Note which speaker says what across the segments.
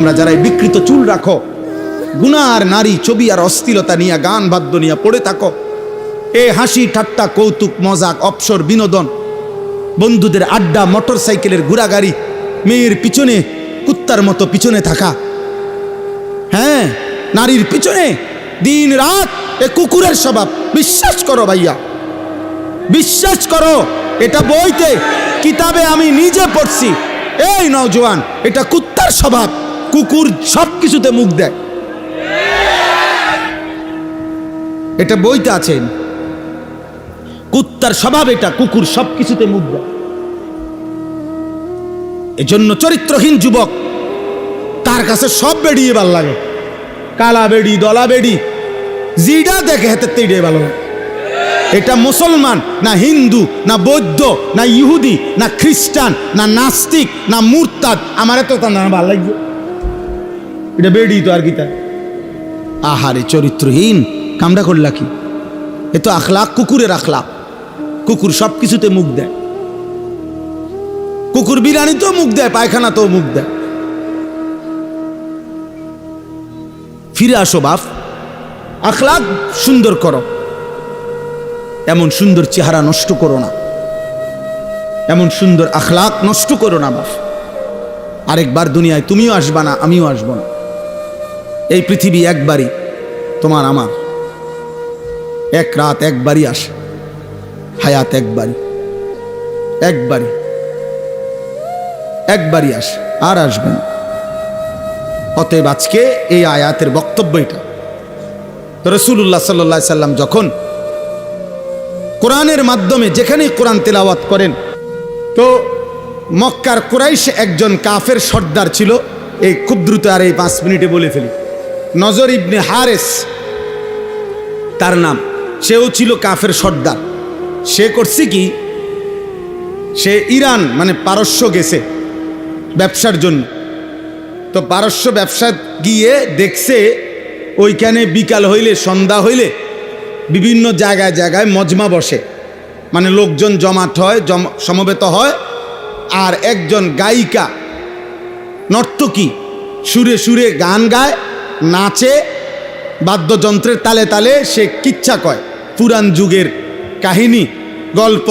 Speaker 1: তোমরা যারা বিকৃত চুল রাখো, গুনাহ আর নারী ছবি আর অশ্লীলতা নিয়ে গান বাদ্য নিয়ে পড়ে থাকো, এ হাসি ঠাট্টা কৌতুক মজাক অবসর বিনোদন, বন্ধুদের আড্ডা, মোটর সাইকেলের ঘোরাগাড়ি, মেয়ের পিছনে কুত্তার মতো পিছনে থাকা, হ্যাঁ নারীর পিছনে দিন রাত, এ কুকুরের স্বভাব। বিশ্বাস করো ভাইয়া, বিশ্বাস করো, এটা বইতে কিতাবে আমি নিজে পড়ছি। এই নওজোয়ান, এটা কুত্তার স্বভাব। কুকুর সব কিছুতে মুখ দেয়, এটা বইতে আছে। কুত্তার স্বভাব এটা, কুকুর সব কিছুতে মুখ দেয়। এজন্য চরিত্রহীন যুবক, তার কাছে সব বেড়িয়ে ভাল লাগে। কালা বেড়ি, দলা বেড়ি, জিডা দেখে হাতে তেড়িয়ে ভালো লাগে। এটা মুসলমান না হিন্দু না বৌদ্ধ না ইহুদি না খ্রিস্টান না নাস্তিক না মুরতাদ, আমার এত তা না ভালো লাগছে। এটা বেড়ি তো আর কি তা। আহারে চরিত্রহীন, কামড়া করলা কি? এ তো আখলাক কুকুরের আখলাক। কুকুর সব কিছুতে মুখ দেয়। কুকুর বিরিয়ানি তো মুখ দেয়, পায়খানা তো মুখ দেয়। ফিরে আসো বাপ, আখলাক সুন্দর করো। এমন সুন্দর চেহারা নষ্ট করো না, এমন সুন্দর আখলাক নষ্ট করো না বাপ। আরেকবার দুনিয়ায় তুমিও আসবা না, আমিও আসবো না। এই পৃথিবী একবারই, তোমার আমার। এক রাত একবারই আসে, হায়াত একবারই, একবারই, একবারই আসে, আর আসবে না। অতএব আজকে এই আয়াতের বক্তব্য এটা। তো রাসূলুল্লাহ সাল্লাল্লাহু আলাইহি সাল্লাম যখন কোরআনের মাধ্যমে যেখানে কোরআন তেলাওয়াত করেন, তো মক্কার কুরাইশ একজন কাফের সর্দার ছিল। এই খুব দ্রুত আর এই 5 মিনিটে বলে ফেলি। নজর ইবনে হারেস তার নাম। সেও ছিল কাফের সর্দার। সে করছে কি, সে ইরান মানে পারস্য গেছে ব্যবসার জন্য। তো পারস্য ব্যবসা গিয়ে দেখছে ওইখানে বিকাল হইলে, সন্ধ্যা হইলে বিভিন্ন জায়গায় জায়গায় মজমা বসে, মানে লোকজন জমাট হয়, সমবেত হয়। আর একজন গায়িকা নর্তকী সুরে সুরে গান গায়, নাচে, বাদ্যযন্ত্রের তালে তালে সে কিচ্ছা কয়, পুরাণ যুগের কাহিনী গল্প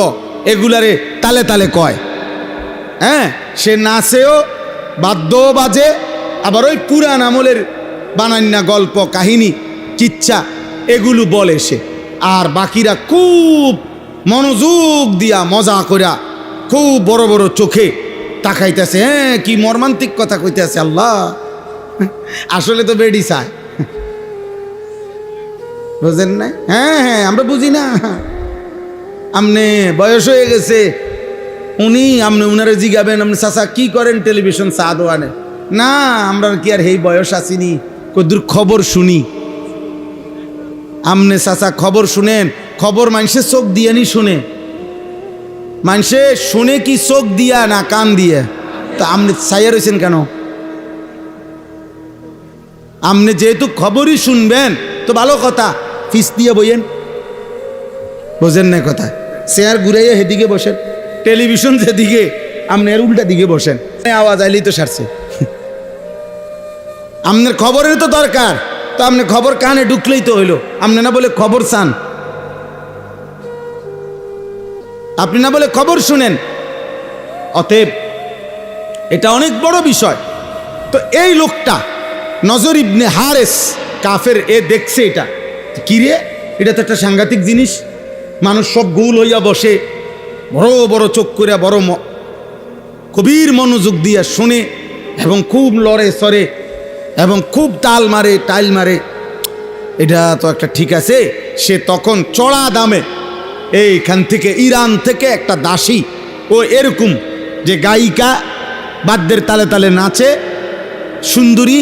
Speaker 1: এগুলারে তালে তালে কয়। হ্যাঁ, সে নাচেও, বাদ্যও বাজে, আবার ওই পুরাণ আমলের বানান্না গল্প কাহিনী কিচ্ছা এগুলো বলে সে। আর বাকিরা খুব মনোযোগ দিয়া মজা কইরা খুব বড় বড় চোখে তাকাইতেছে। হ্যাঁ, কি মর্মান্তিক কথা কইতেছে আল্লাহ। আসলে তো বেডি চায়, বুঝেন না? হ্যাঁ হ্যাঁ, আমরা বুঝি না। আমনে বয়স হয়ে গেছে, আপনি উনারে জিগাবেন, আপনি চাচা কি করেন টেলিভিশন চা দোয়ানে? না, আমরা কি আর এই বয়স আসিনি, কদ্দুর খবর শুনি। আমনে চাচা খবর শুনেন? খবর মানুষের চোখ দিয়ে নি শুনে। মানুষে শুনে কি চোখ দিয়া না কান দিয়ে? তা আপনি ছাইয়া রয়েছেন কেন? আপনি যেহেতু খবরই শুনবেন তো ভালো কথা, ফিস দিয়ে বইয়েন। বোঝেন না কথা? চেয়ার ঘুরাইয়া হেদিকে বসেন, টেলিভিশন যেদিকে আপনি এর উল্টা দিকে বসেন, আওয়াজ আইলেই তো সারছে। আপনার খবরের তো দরকার, তো আপনি খবর কানে ঢুকলেই তো হইলো। আপনি না বলে খবর চান, আপনি না বলে খবর শুনেন। অতএব এটা অনেক বড় বিষয়। তো এই লোকটা নজর ইবনে হারেস কাফের, এ দেখছে এটা, কিরে এটা তো একটা সাংঘাতিক জিনিস। মানুষ সব গোল হইয়া বসে, বড় বড় চোখ করে, বড় গভীর মনোযোগ দিয়া শুনে, এবং খুব লড়ে সরে এবং খুব তাল মারে, টাইল মারে। এটা তো একটা ঠিক আছে। সে তখন চড়া দামে এইখান থেকে, ইরান থেকে একটা দাসী, ও এরকম যে গায়িকা, বাদ্যের তালে তালে নাচে, সুন্দরী,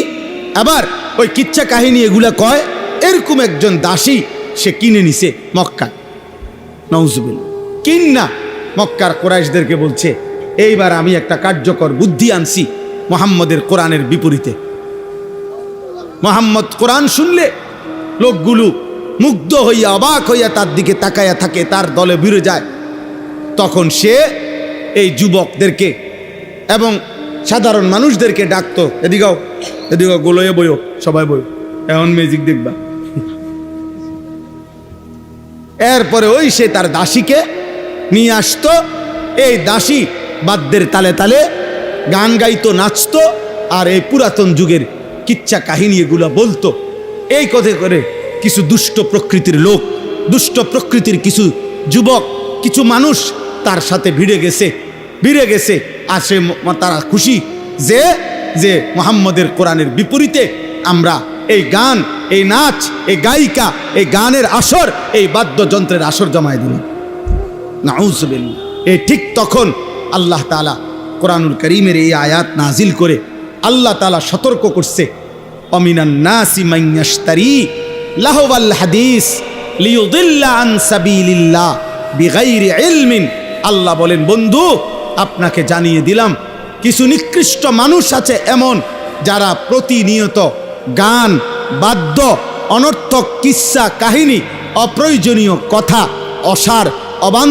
Speaker 1: আবার ওই কিচ্ছা কাহিনী এগুলা কয়, এরকম একজন দাসী সে কিনে নিছে মক্কা। নাউজুবিল্লাহ। কিন্না মক্কার কুরাইশদেরকে বলছে, এইবার আমি একটা কার্যকর বুদ্ধি আনছি মুহাম্মদের কোরআনের বিপরীতে। মুহাম্মদ কোরআন শুনলে লোকগুলো মুগ্ধ হইয়া, অবাক হইয়া তার দিকে তাকাইয়া থাকে, তার দলে ভিড়ে যায়। তখন সে এই যুবকদেরকে এবং সাধারণ মানুষদেরকে ডাকতো, এদিকেও এদিকে গোলয়ে বইও, সবাই বইও, এখন মিউজিক দেখবা। এরপরে ওই সে তার দাসীকে নিয়ে আসতো, এই দাসী বাদ্যের তালে তালে গান গাইতো, নাচতো, আর এই পুরাতন যুগের কিচ্ছা কাহিনী এগুলো বলতো। এই কথা করে কিছু দুষ্ট প্রকৃতির লোক, দুষ্ট প্রকৃতির কিছু যুবক, কিছু মানুষ তার সাথে ভিড়ে গেছে। আর সে তারা খুশি যে যে মুহাম্মদের কোরআনের বিপরীতে আমরা এই গান, এই নাচ, এই গায়িকা, এই গানের আসর, এই বাদ্যযন্ত্রের আসর জমায় দিল। নাউযুবিল্লাহ। এই ঠিক তখন আল্লাহ তাআলা কোরআনুল কারীমের এই আয়াত নাজিল করে আল্লাহ তাআলা সতর্ক করছে, অমিনান নাসি মান ইয়াশতারি লাহওয়াল হাদিস লিয়ুদিল্লা আন সাবিলিল্লাহ বিগাইরি ইলমিন। আল্লাহ বলেন, বন্ধু আপনাকে জানিয়ে দিলাম, কিছু নিকৃষ্ট মানুষ আছে এমন, যারা প্রতিনিয়ত গান, বাদ্য, অনর্থক কিস্সা কাহিনী, অপ্রয়োজনীয় কথা, অসার, অবান্তর